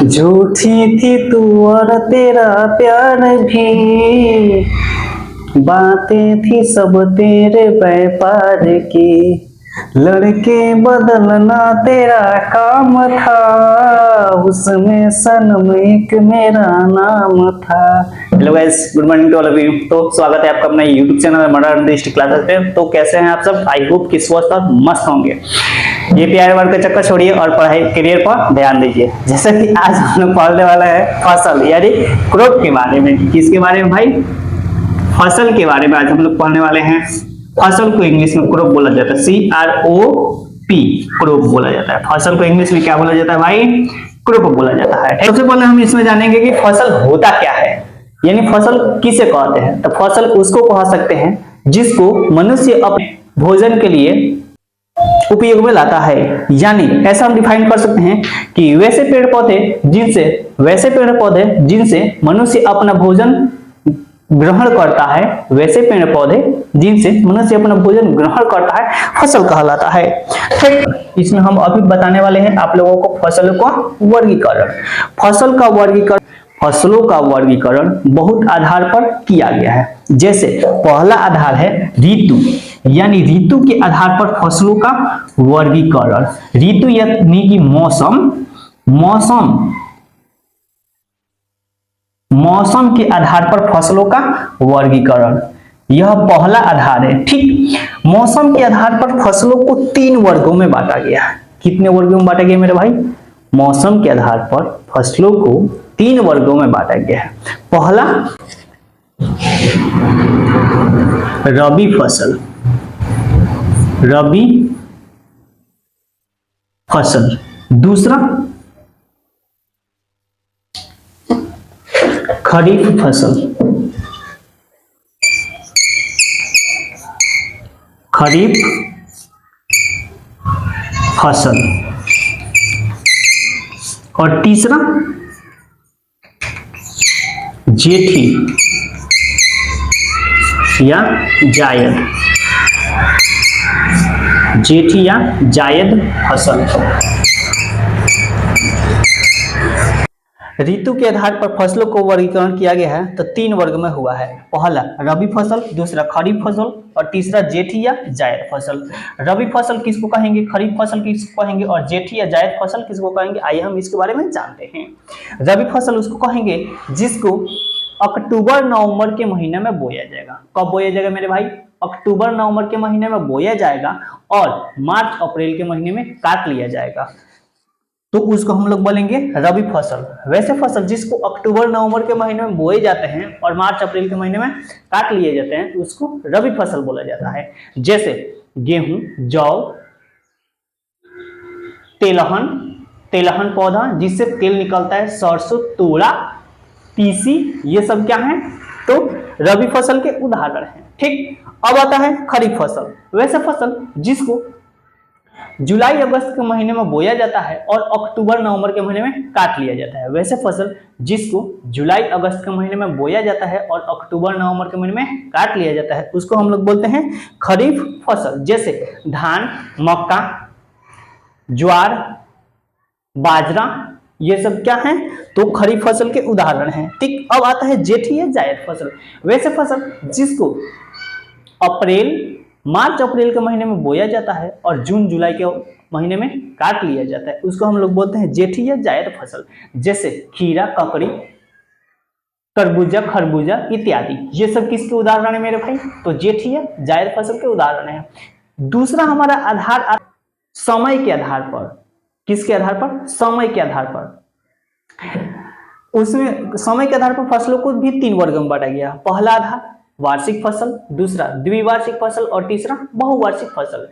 झूठी थी तू और तेरा प्यार भी, बातें थी सब तेरे व्यापार की, लड़के बदलना तेरा काम था, उसमें सनम एक मेरा नाम था। Hello guys, good morning to all of you. तो स्वागत है आपका अपना YouTube channel modern district classes पे। तो कैसे हैं आप सब? आई होप कि स्वस्थ और मस्त होंगे। ये प्यारे वर्ड का चक्कर छोड़िए और पढ़ाई करियर पर ध्यान दीजिए। जैसे कि आज हम लोग पढ़ने वाला है फसल यानी क्रॉप के बारे में। किसके बारे में भाई? फसल के बारे में आज हम लोग पढ़ने वाले हैं। फसल को इंग्लिश में क्रॉप बोला जाता है, CROP, क्रॉप बोला जाता है। फसल को इंग्लिश में क्या बोला जाता है भाई? क्रॉप बोला जाता है। सबसे पहले हम इसमें जानेंगे कि फसल होता क्या है, यानी फसल किसे कहते हैं। तो फसल उसको कह सकते हैं जिसको मनुष्य अपने भोजन के लिए उपयोग में लाता है। यानी ऐसा हम डिफाइन कर सकते हैं कि वैसे पेड़ पौधे जिनसे मनुष्य अपना भोजन ग्रहण करता है, वैसे पेड़ पौधे जिनसे मनुष्य अपना भोजन ग्रहण करता है, फसल कहलाता है। ठीक, इसमें हम अभी बताने वाले हैं आप लोगों को फसलों का वर्गीकरण। फसलों का वर्गीकरण बहुत आधार पर किया गया है। जैसे पहला आधार है ऋतु, यानी ऋतु के आधार पर फसलों का वर्गीकरण। ऋतु यानी कि मौसम के आधार पर फसलों का वर्गीकरण, यह पहला आधार है। ठीक, मौसम के आधार पर फसलों को 3 वर्गों में बांटा गया है। कितने वर्गों में बांटा गया मेरे भाई? मौसम के आधार पर फसलों को 3 वर्गों में बांटा गया है। पहला रबी फसल, दूसरा खरीफ फसल और तीसरा जेठी या जायद फसल। ऋतु के आधार पर फसलों को वर्गीकरण किया गया है तो 3 वर्ग में हुआ है। पहला रबी फसल, दूसरा खरीफ फसल और तीसरा जेठी या जायद फसल। रबी फसल किसको कहेंगे, खरीफ फसल किसको कहेंगे और जेठी या जायद फसल किसको कहेंगे, आइए हम इसके बारे में जानते हैं। रबी फसल उसको कहेंगे जिसको अक्टूबर नवंबर के महीने में बोया जाएगा। कब बोया जाएगा मेरे भाई? अक्टूबर नवंबर के महीने में बोया जाएगा और मार्च अप्रैल के महीने में काट लिया जाएगा, तो उसको हम लोग बोलेंगे रबी फसल। वैसे फसल जिसको अक्टूबर नवंबर के महीने में बोए जाते हैं और मार्च अप्रैल के महीने में काट लिए जाते हैं, उसको रबी फसल बोला जाता है। जैसे गेहूं, जौ, तेलहन पौधा जिससे तेल निकलता है, सरसों, तोड़ा, तीसी, ये सब क्या है? तो रबी फसल के उदाहरण हैं। ठीक, अब आता है खरीफ फसल। वैसे फसल जिसको जुलाई अगस्त के महीने में बोया जाता है और अक्टूबर नवंबर के महीने में काट लिया जाता है। वैसे फसल जिसको जुलाई अगस्त के महीने में बोया जाता है और अक्टूबर नवंबर के महीने में काट लिया जाता है, उसको हम लोग बोलते हैं खरीफ फसल। जैसे धान, मक्का, ज्वार, बाजरा, ये सब क्या है? तो खरीफ फसल के उदाहरण हैं। ठीक, अब आता है जेठी या जायद फसल। वैसे फसल जिसको मार्च अप्रैल के महीने में बोया जाता है और जून जुलाई के महीने में काट लिया जाता है, उसको हम लोग बोलते हैं जेठी या जायद फसल। जैसे खीरा, ककड़ी, तरबूजा, खरबूजा इत्यादि, ये सब किसके उदाहरण है मेरे भाई? तो जेठी या जायद फसल के उदाहरण है। दूसरा हमारा आधार समय के आधार पर। किसके आधार पर? समय के आधार पर। उसमें समय के आधार पर फसलों को भी 3 वर्ग में बांटा गया। पहला आधार वार्षिक फसल, दूसरा द्विवार्षिक फसल और तीसरा बहुवार्षिक फसल।